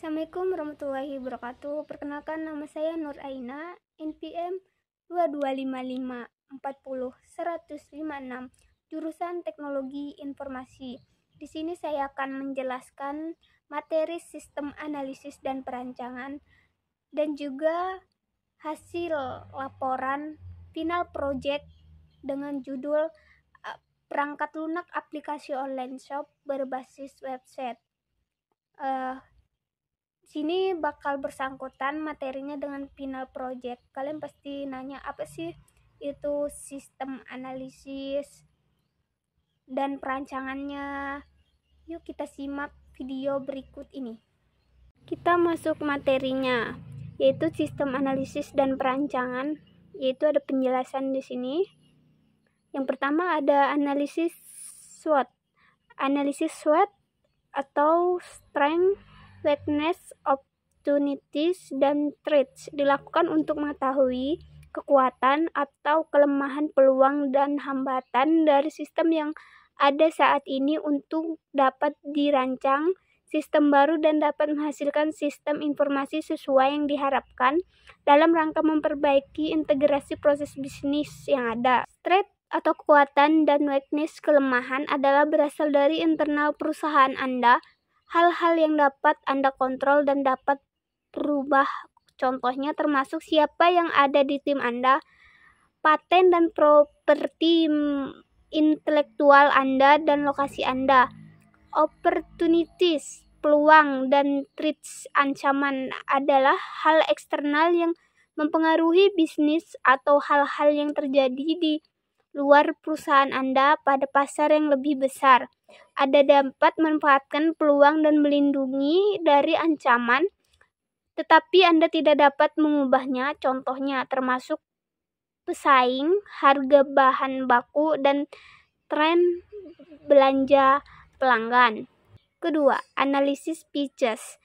Assalamualaikum warahmatullahi wabarakatuh. Perkenalkan, nama saya Nur Aina, NPM 2255400156, jurusan Teknologi Informasi. Di sini saya akan menjelaskan materi sistem analisis dan perancangan dan juga hasil laporan final project dengan judul perangkat lunak aplikasi online shop berbasis website. Sini bakal bersangkutan materinya dengan final project. Kalian pasti nanya, apa sih itu sistem analisis dan perancangannya? Yuk kita simak video berikut ini. Kita masuk materinya, yaitu sistem analisis dan perancangan, yaitu ada penjelasan di sini. Yang pertama ada analisis SWOT. Analisis SWOT atau strength, weakness, opportunities, dan threats dilakukan untuk mengetahui kekuatan atau kelemahan, peluang, dan hambatan dari sistem yang ada saat ini untuk dapat dirancang sistem baru dan dapat menghasilkan sistem informasi sesuai yang diharapkan dalam rangka memperbaiki integrasi proses bisnis yang ada. Threat atau kekuatan dan weakness, kelemahan, adalah berasal dari internal perusahaan Anda, hal-hal yang dapat Anda kontrol dan dapat berubah. Contohnya termasuk siapa yang ada di tim Anda, paten dan properti intelektual Anda, dan lokasi Anda. Opportunities, peluang, dan threats, ancaman, adalah hal eksternal yang mempengaruhi bisnis atau hal-hal yang terjadi di luar perusahaan Anda pada pasar yang lebih besar. Anda dapat memanfaatkan peluang dan melindungi dari ancaman, tetapi Anda tidak dapat mengubahnya. Contohnya termasuk pesaing, harga bahan baku, dan tren belanja pelanggan. Kedua, analisis pitches.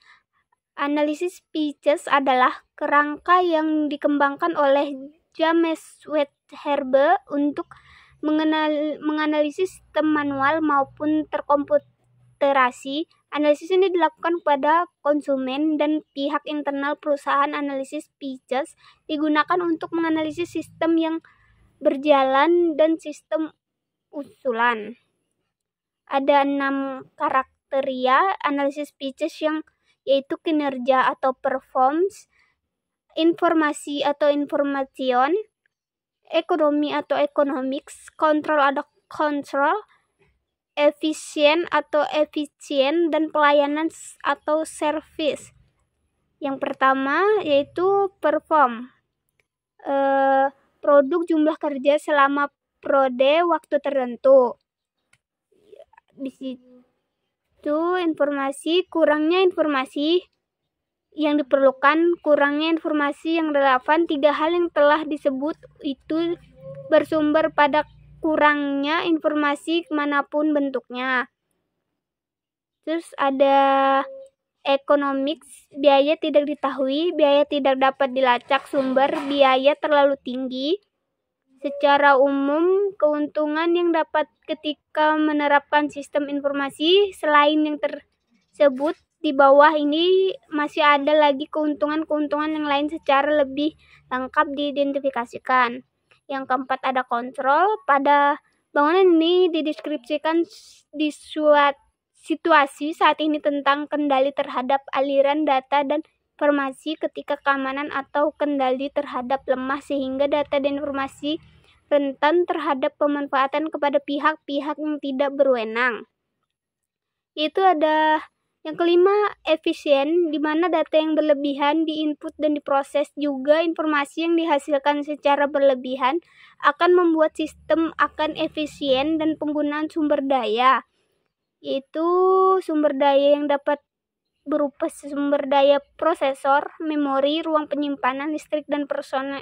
Analisis pitches adalah kerangka yang dikembangkan oleh James Wetherbe untuk menganalisis sistem manual maupun terkomputerasi. Analisis ini dilakukan pada konsumen dan pihak internal perusahaan. Analisis pitches digunakan untuk menganalisis sistem yang berjalan dan sistem usulan. Ada 6 karakteria analisis pitches yaitu kinerja atau performance, informasi atau information, ekonomi atau economics, kontrol atau control, efisien atau efisien, dan pelayanan atau service. Yang pertama yaitu perform. Produk, jumlah kerja selama periode waktu tertentu. Di situ informasi, kurangnya informasi yang diperlukan, kurangnya informasi yang relevan. 3 hal yang telah disebut itu bersumber pada kurangnya informasi manapun bentuknya. Terus ada economics, biaya tidak diketahui, biaya tidak dapat dilacak sumber, biaya terlalu tinggi. Secara umum, keuntungan yang dapat ketika menerapkan sistem informasi selain yang tersebut di bawah ini, masih ada lagi keuntungan-keuntungan yang lain secara lebih lengkap diidentifikasikan. Yang keempat ada kontrol. Pada bangunan ini dideskripsikan di situasi saat ini tentang kendali terhadap aliran data dan informasi ketika keamanan atau kendali terhadap lemah sehingga data dan informasi rentan terhadap pemanfaatan kepada pihak-pihak yang tidak berwenang. Itu ada yang kelima, efisien, di mana data yang berlebihan diinput dan diproses, juga informasi yang dihasilkan secara berlebihan akan membuat sistem akan efisien. Dan penggunaan sumber daya, yaitu sumber daya yang dapat berupa sumber daya prosesor, memori, ruang penyimpanan, listrik, dan personil,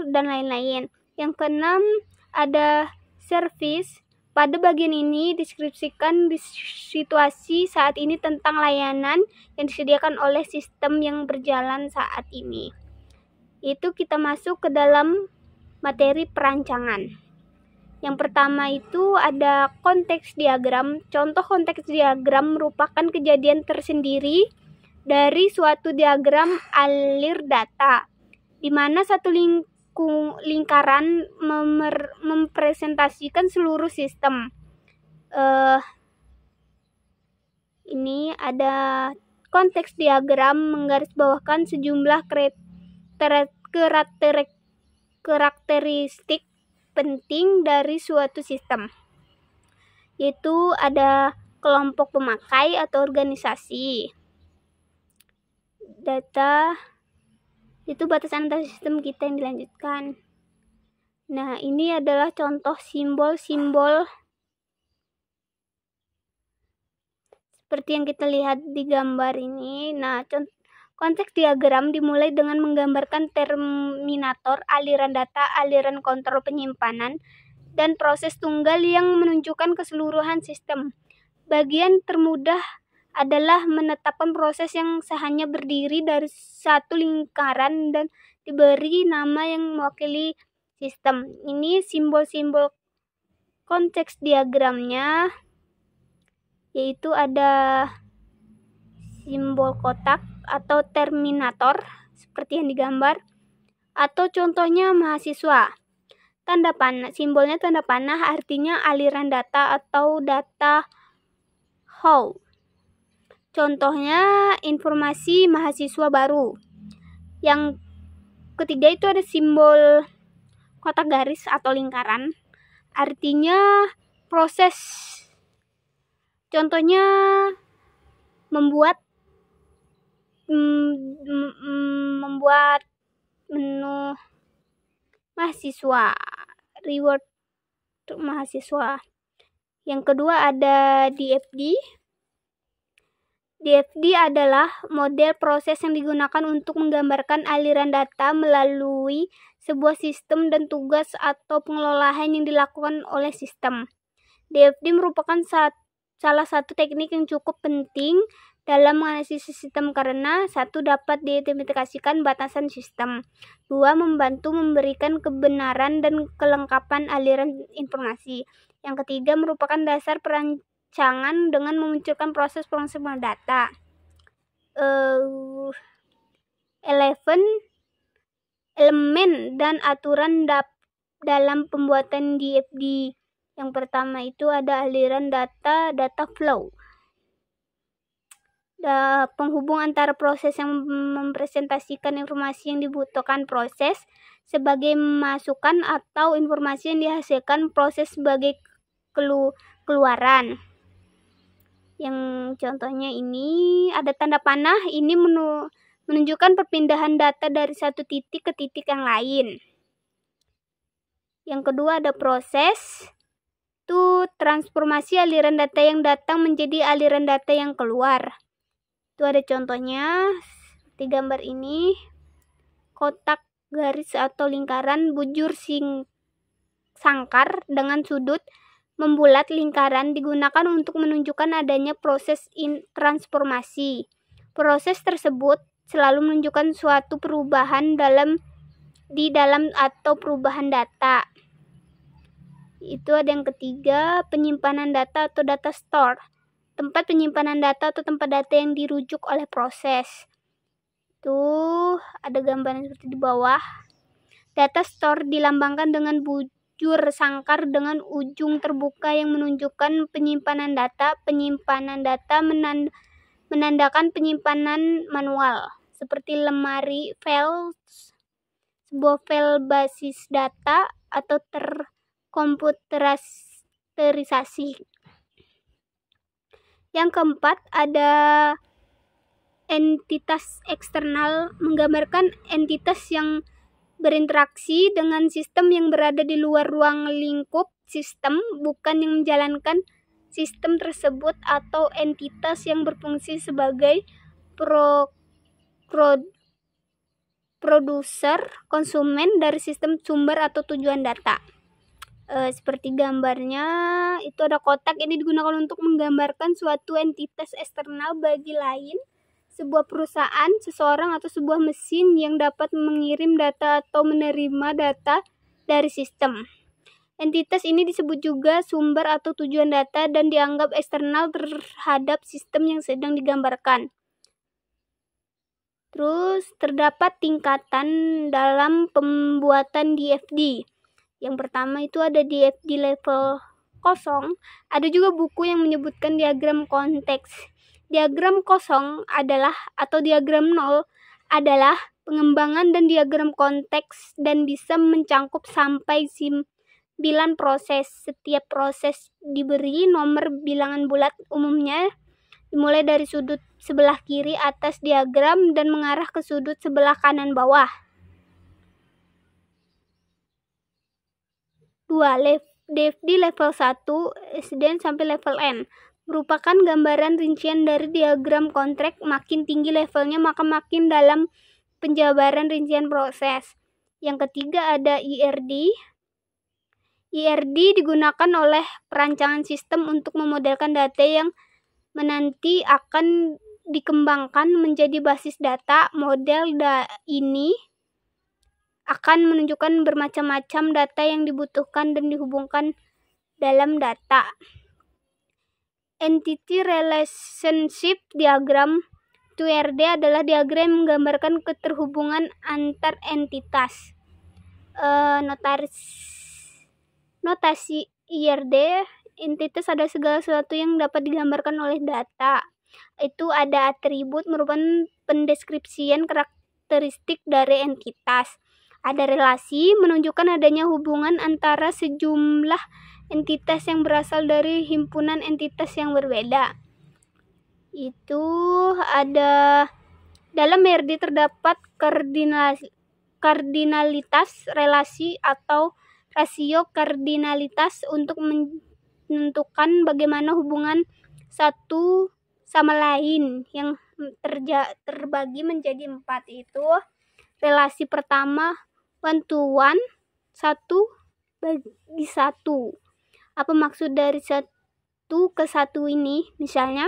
dan lain-lain. Yang keenam ada service. Pada bagian ini deskripsikan di situasi saat ini tentang layanan yang disediakan oleh sistem yang berjalan saat ini. Itu kita masuk ke dalam materi perancangan. Yang pertama itu ada konteks diagram. Contoh konteks diagram merupakan kejadian tersendiri dari suatu diagram alir data, di mana satu lingkaran mempresentasikan seluruh sistem. Ini ada konteks diagram menggarisbawahkan sejumlah karakteristik penting dari suatu sistem, yaitu ada kelompok pemakai atau organisasi. Data itu batasan antar sistem kita yang dilanjutkan. Nah, ini adalah contoh simbol-simbol seperti yang kita lihat di gambar ini. Nah, konteks diagram dimulai dengan menggambarkan terminator, aliran data, aliran kontrol penyimpanan, dan proses tunggal yang menunjukkan keseluruhan sistem. Bagian termudah adalah menetapkan proses yang hanya berdiri dari satu lingkaran dan diberi nama yang mewakili sistem. Ini simbol-simbol konteks diagramnya, yaitu ada simbol kotak atau terminator seperti yang digambar, atau contohnya mahasiswa. Tanda panah, simbolnya tanda panah, artinya aliran data atau data how. Contohnya informasi mahasiswa baru. Yang ketiga itu ada simbol kotak garis atau lingkaran, artinya proses. Contohnya membuat menu mahasiswa, reward untuk mahasiswa. Yang kedua ada DFD. DFD adalah model proses yang digunakan untuk menggambarkan aliran data melalui sebuah sistem dan tugas atau pengelolaan yang dilakukan oleh sistem. DFD merupakan salah satu teknik yang cukup penting dalam menganalisis sistem karena 1. Dapat diidentifikasikan batasan sistem, 2. Membantu memberikan kebenaran dan kelengkapan aliran informasi, yang ketiga merupakan dasar perancangan dengan memunculkan proses pengumpulan data. 11 elemen dan aturan dalam pembuatan DFD. Yang pertama itu ada aliran data flow. Penghubung antara proses yang mempresentasikan informasi yang dibutuhkan proses sebagai masukan atau informasi yang dihasilkan proses sebagai keluaran. Yang contohnya ini ada tanda panah, ini menunjukkan perpindahan data dari satu titik ke titik yang lain. Yang kedua ada proses, itu transformasi aliran data yang datang menjadi aliran data yang keluar. Itu ada contohnya di gambar ini, kotak garis atau lingkaran bujur sangkar dengan sudut membulat lingkaran digunakan untuk menunjukkan adanya proses transformasi. Proses tersebut selalu menunjukkan suatu perubahan di dalam atau perubahan data. Itu ada yang ketiga, penyimpanan data atau data store. Tempat penyimpanan data atau tempat data yang dirujuk oleh proses. Itu ada gambaran seperti di bawah. Data store dilambangkan dengan bujur sangkar dengan ujung terbuka yang menunjukkan penyimpanan data. Penyimpanan data menandakan penyimpanan manual, seperti lemari files, sebuah file basis data, atau terkomputerisasi. Yang keempat ada entitas eksternal, menggambarkan entitas yang berinteraksi dengan sistem yang berada di luar ruang lingkup sistem, bukan yang menjalankan sistem tersebut, atau entitas yang berfungsi sebagai produser konsumen dari sistem sumber atau tujuan data. Seperti gambarnya itu ada kotak, ini digunakan untuk menggambarkan suatu entitas eksternal bagi lain, sebuah perusahaan, seseorang, atau sebuah mesin yang dapat mengirim data atau menerima data dari sistem. Entitas ini disebut juga sumber atau tujuan data dan dianggap eksternal terhadap sistem yang sedang digambarkan. Terus terdapat tingkatan dalam pembuatan DFD. Yang pertama itu ada DFD level 0. Ada juga buku yang menyebutkan diagram konteks. Diagram 0 adalah atau diagram 0 adalah pengembangan dan diagram konteks dan bisa mencangkup sampai 9 proses. Setiap proses diberi nomor bilangan bulat, umumnya dimulai dari sudut sebelah kiri atas diagram dan mengarah ke sudut sebelah kanan bawah. 2. DFD level 1 SDN sampai level N merupakan gambaran rincian dari diagram konteks. Makin tinggi levelnya maka makin dalam penjabaran rincian proses. Yang ketiga ada IRD. IRD digunakan oleh perancangan sistem untuk memodelkan data yang menanti akan dikembangkan menjadi basis data. Model ini akan menunjukkan bermacam-macam data yang dibutuhkan dan dihubungkan dalam data. Entity Relationship Diagram 2RD adalah diagram yang menggambarkan keterhubungan antar entitas. Notasi IRD, entitas adalah segala sesuatu yang dapat digambarkan oleh data. Itu ada atribut merupakan pendeskripsian karakteristik dari entitas. Ada relasi menunjukkan adanya hubungan antara sejumlah entitas yang berasal dari himpunan entitas yang berbeda. Itu ada dalam IRD terdapat kardinalitas relasi atau rasio kardinalitas untuk menentukan bagaimana hubungan satu sama lain yang terbagi menjadi 4. Itu relasi pertama 1 to 1, 1/1. Apa maksud dari 1 ke 1 ini? Misalnya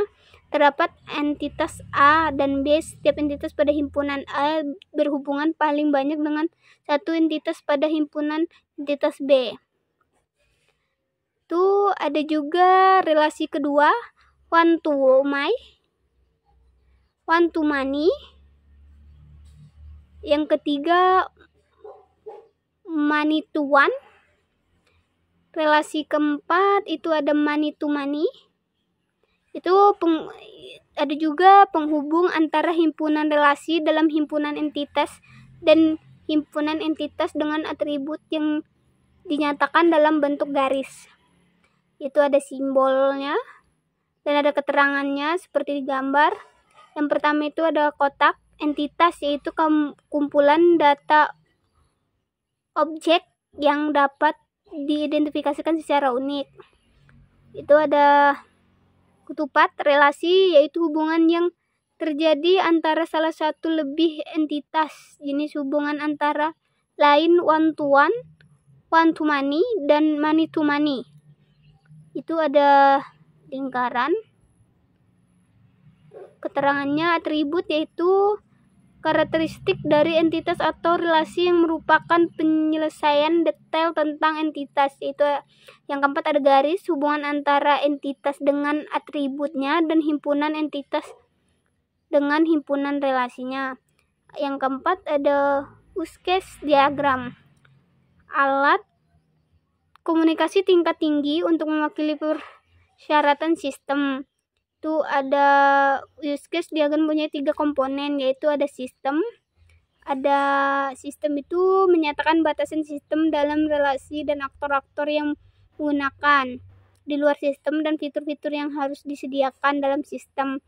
terdapat entitas A dan B. Setiap entitas pada himpunan A berhubungan paling banyak dengan satu entitas pada himpunan entitas B. Itu ada juga relasi kedua 1 to many. Yang ketiga many to one. Relasi keempat itu ada many to many. Itu ada juga penghubung antara himpunan relasi dalam himpunan entitas dan himpunan entitas dengan atribut yang dinyatakan dalam bentuk garis. Itu ada simbolnya dan ada keterangannya seperti di gambar. Yang pertama itu ada kotak entitas, yaitu kumpulan data objek yang dapat diidentifikasikan secara unik. Itu ada ketupat relasi, yaitu hubungan yang terjadi antara salah satu lebih entitas. Jenis hubungan antara lain 1 to 1, 1 to many, dan many to many. Itu ada lingkaran. Keterangannya atribut, yaitu karakteristik dari entitas atau relasi yang merupakan penyelesaian detail tentang entitas. Itu yang keempat ada garis, hubungan antara entitas dengan atributnya dan himpunan entitas dengan himpunan relasinya. Yang keempat ada use case diagram, alat komunikasi tingkat tinggi untuk mewakili persyaratan sistem. Itu ada use case diagram punya 3 komponen, yaitu ada sistem. Ada sistem itu menyatakan batasan sistem dalam relasi dan aktor-aktor yang menggunakan di luar sistem dan fitur-fitur yang harus disediakan dalam sistem.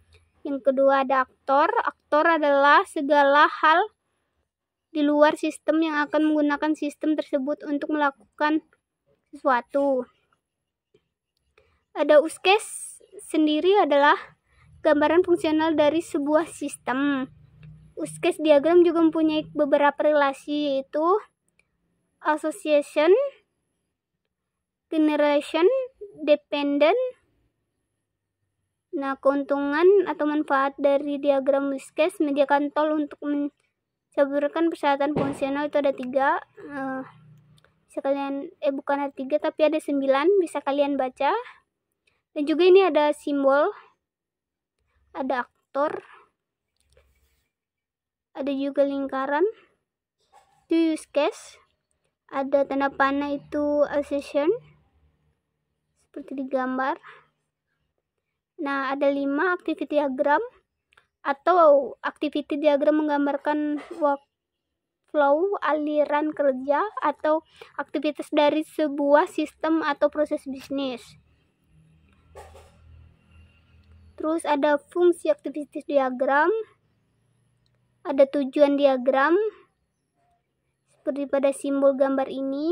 Yang kedua ada aktor. Aktor adalah segala hal di luar sistem yang akan menggunakan sistem tersebut untuk melakukan sesuatu. Ada use case sendiri adalah gambaran fungsional dari sebuah sistem. Use case diagram juga mempunyai beberapa relasi, yaitu association, generation, dependent. Nah, keuntungan atau manfaat dari diagram use case menyediakan tol untuk mencampurkan persyaratan fungsional. Itu ada 3. Bisa kalian bukan ada 3 tapi ada 9, bisa kalian baca. Dan juga ini ada simbol, ada aktor. ada juga lingkaran, itu use case, ada tanda panah itu assertion seperti di gambar. Nah, ada 5 activity diagram atau activity diagram menggambarkan workflow, aliran kerja atau aktivitas dari sebuah sistem atau proses bisnis. Terus ada fungsi activity diagram, ada tujuan diagram seperti pada simbol gambar ini,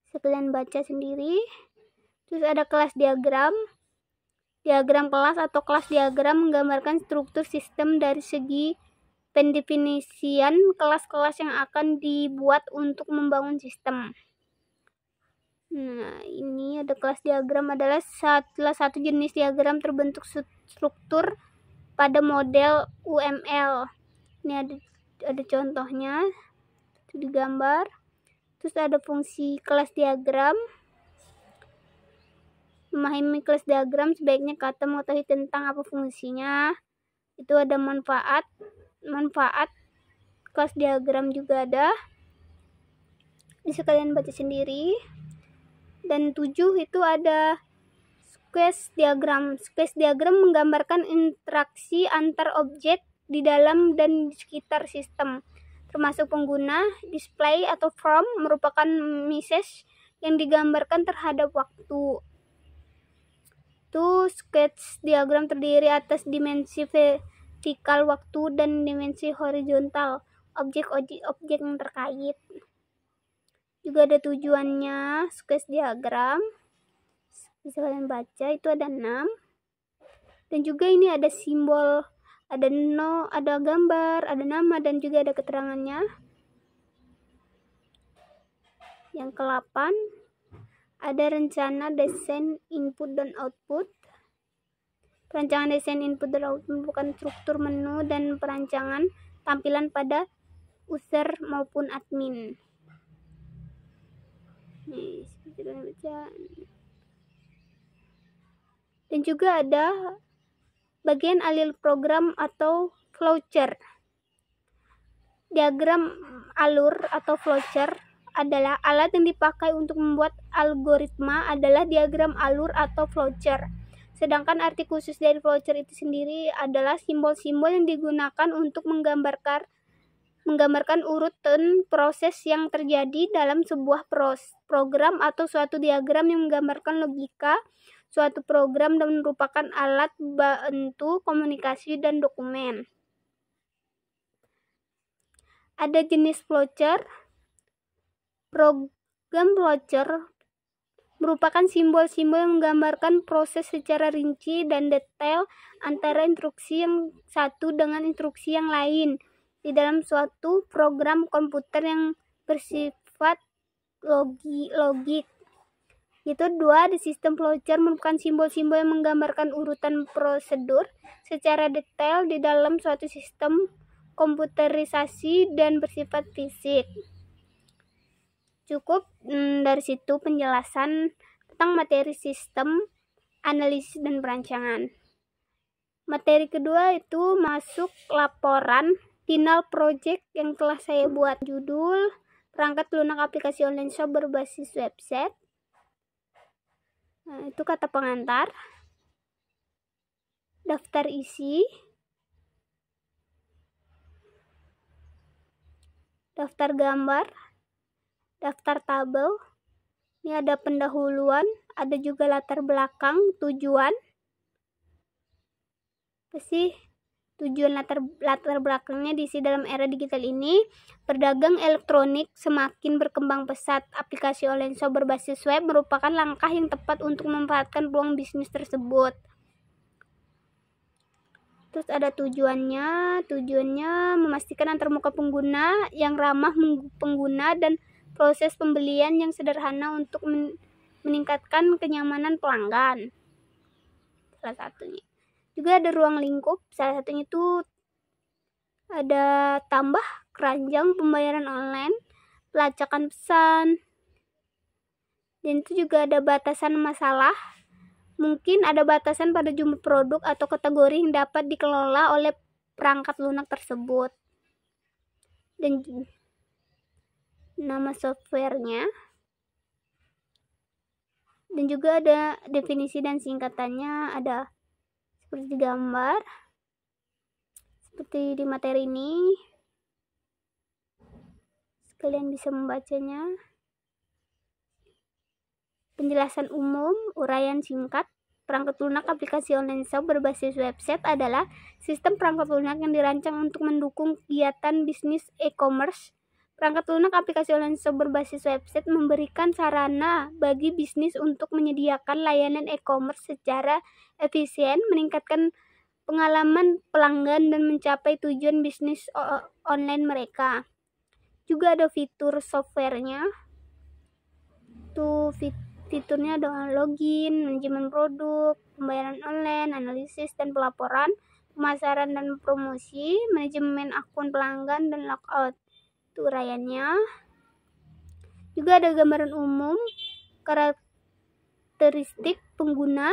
sekalian baca sendiri. Terus ada kelas diagram. Diagram kelas atau kelas diagram menggambarkan struktur sistem dari segi pendefinisian kelas-kelas yang akan dibuat untuk membangun sistem. Nah, ini ada kelas diagram adalah salah satu jenis diagram terbentuk struktur pada model UML. Ini ada contohnya itu di gambar. Terus ada fungsi kelas diagram. Memahami kelas diagram sebaiknya kita mengetahui tentang apa fungsinya. Itu ada manfaat kelas diagram juga ada. Bisa kalian baca sendiri. Dan 7 itu ada squeeze diagram. Squeeze diagram menggambarkan interaksi antar objek di dalam dan di sekitar sistem, termasuk pengguna. Display atau form merupakan message yang digambarkan terhadap waktu. Itu sketch diagram terdiri atas dimensi vertikal waktu dan dimensi horizontal objek-objek yang terkait. Juga ada tujuannya sketch diagram. Bisa kalian baca, itu ada 6. Dan juga ini ada simbol, ada gambar, ada nama dan juga ada keterangannya. Yang ke-8 ada rencana desain input dan output. Perancangan desain input dan output merupakan struktur menu dan perancangan tampilan pada user maupun admin. Nih, seperti kalian baca. Dan juga ada bagian alur program atau flowchart. Diagram alur atau flowchart adalah alat yang dipakai untuk membuat algoritma adalah diagram alur atau flowchart. Sedangkan arti khusus dari flowchart itu sendiri adalah simbol-simbol yang digunakan untuk menggambarkan urutan proses yang terjadi dalam sebuah program atau suatu diagram yang menggambarkan logika suatu program dan merupakan alat bantu komunikasi dan dokumen. Ada jenis flowchart. Program flowchart merupakan simbol-simbol yang menggambarkan proses secara rinci dan detail antara instruksi yang satu dengan instruksi yang lain di dalam suatu program komputer yang bersifat logik. Itu 2, di sistem flowchart merupakan simbol-simbol yang menggambarkan urutan prosedur secara detail di dalam suatu sistem komputerisasi dan bersifat fisik. Cukup dari situ penjelasan tentang materi sistem, analisis, dan perancangan. Materi kedua itu masuk laporan final project yang telah saya buat. Judul, perangkat lunak aplikasi online shop berbasis website. Nah, itu kata pengantar. Daftar isi. Daftar gambar. Daftar tabel. Ini ada pendahuluan, ada juga latar belakang, tujuan. Apa sih tujuan latar belakangnya diisi dalam era digital ini? Berdagang elektronik semakin berkembang pesat. Aplikasi online shop berbasis web merupakan langkah yang tepat untuk memanfaatkan peluang bisnis tersebut. Terus ada tujuannya memastikan antarmuka pengguna yang ramah pengguna dan proses pembelian yang sederhana untuk meningkatkan kenyamanan pelanggan. Salah satunya. Juga ada ruang lingkup, salah satunya itu ada tambah keranjang pembayaran online, pelacakan pesan. Dan itu juga ada batasan masalah. Mungkin ada batasan pada jumlah produk atau kategori yang dapat dikelola oleh perangkat lunak tersebut dan nama softwarenya, dan juga ada definisi dan singkatannya, ada seperti gambar seperti di materi ini, kalian bisa membacanya. Penjelasan umum, uraian singkat. Perangkat lunak aplikasi online shop berbasis website adalah sistem perangkat lunak yang dirancang untuk mendukung kegiatan bisnis e-commerce. Perangkat lunak aplikasi online shop berbasis website memberikan sarana bagi bisnis untuk menyediakan layanan e-commerce secara efisien, meningkatkan pengalaman pelanggan, dan mencapai tujuan bisnis online mereka. Juga ada fitur softwarenya. Fiturnya ada login, manajemen produk, pembayaran online, analisis dan pelaporan, pemasaran dan promosi, manajemen akun pelanggan, dan logout. Itu uraiannya. Juga ada gambaran umum, karakteristik pengguna.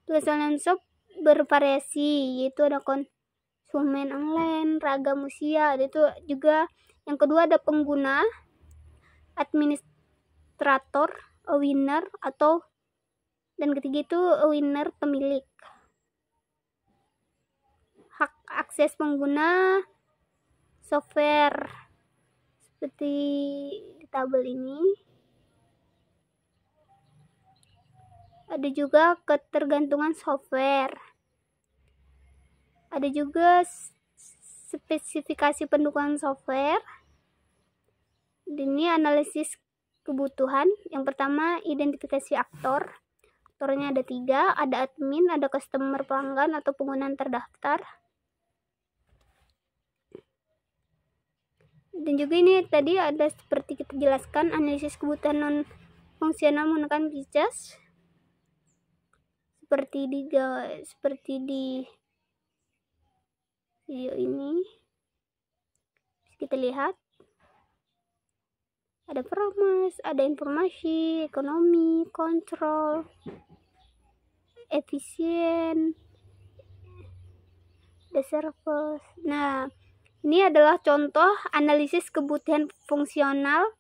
Tugas online shop bervariasi, yaitu ada konsumen online, ragam usia. Itu juga yang kedua ada pengguna, administrator, owner, dan ketiga itu owner, pemilik. Hak akses pengguna software seperti di tabel ini. Ada juga ketergantungan software. Ada juga spesifikasi pendukung software. Ini analisis kebutuhan. Yang pertama, identifikasi aktor. Aktornya ada 3, ada admin, ada customer, pelanggan atau pengguna terdaftar. Dan juga ini tadi ada seperti kita jelaskan, analisis kebutuhan non fungsional menggunakan features seperti di video ini. Kita lihat ada promosi, ada informasi, ekonomi, kontrol, efisien, the service. Nah, ini adalah contoh analisis kebutuhan fungsional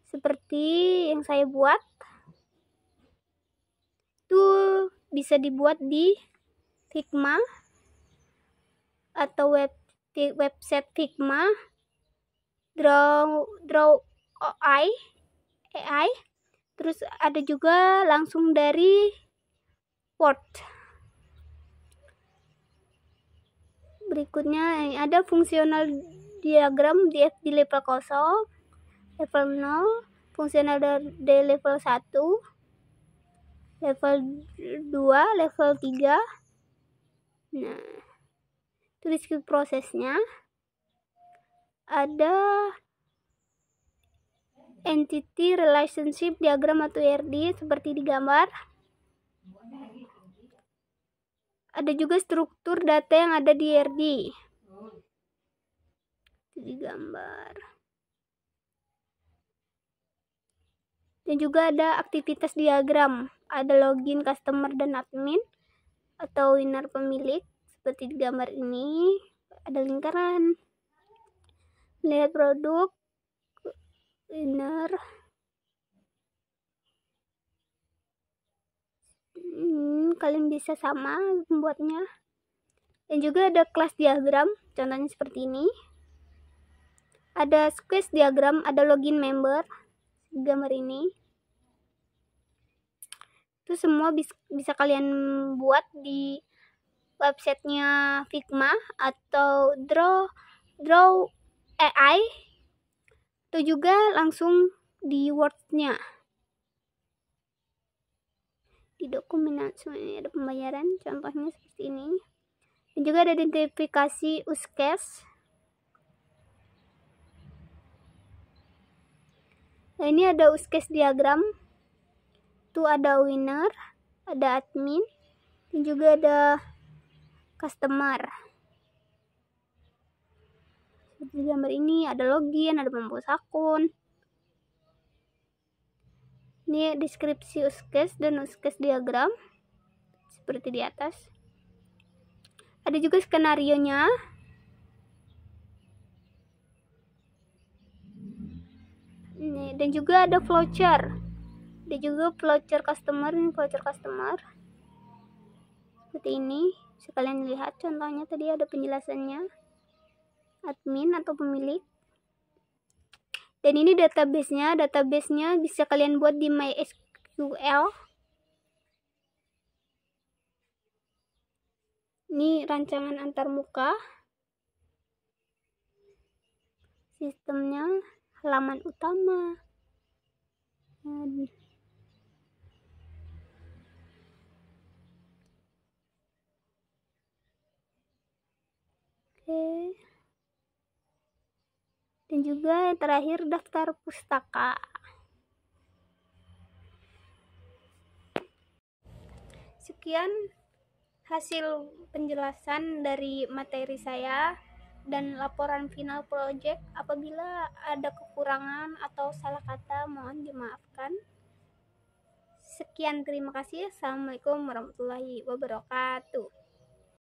seperti yang saya buat. Itu bisa dibuat di Figma atau website Figma, Draw AI. Terus ada juga langsung dari Word. Berikutnya ada fungsional diagram di level 0, level 0, fungsional di level 1, level 2, level 3. Nah, itu deskripsi prosesnya. Ada entity relationship diagram atau ERD seperti di gambar. Ada juga struktur data yang ada di ERD di gambar. Dan juga ada aktivitas diagram. Ada login, customer, dan admin atau winner, pemilik seperti di gambar ini. Ada lingkaran. Melihat produk, winner. Kalian bisa sama membuatnya. Dan juga ada kelas diagram, contohnya seperti ini. Ada squash diagram, ada login member, gambar ini. Itu semua bisa kalian buat di websitenya Figma atau Draw AI, atau juga langsung di Word-nya. Di dokumen semuanya ada pembayaran, contohnya seperti ini. Dan juga ada identifikasi use case. Nah, ini ada use case diagram. Itu ada winner, ada admin, dan juga ada customer. Seperti gambar ini ada login, ada pembos akun. Ini deskripsi use case dan use case diagram seperti di atas. Ada juga skenarionya. Nih, dan juga ada flowchart. Ada juga flowchart customer, ini flowchart customer. Seperti ini. Sekalian lihat contohnya, tadi ada penjelasannya. Admin atau pemilik. Dan ini database-nya bisa kalian buat di MySQL. Ini rancangan antarmuka. Sistemnya, halaman utama. Oke. Dan juga yang terakhir daftar pustaka. Sekian hasil penjelasan dari materi saya dan laporan final project. Apabila ada kekurangan atau salah kata, mohon dimaafkan. Sekian, terima kasih. Assalamualaikum warahmatullahi wabarakatuh.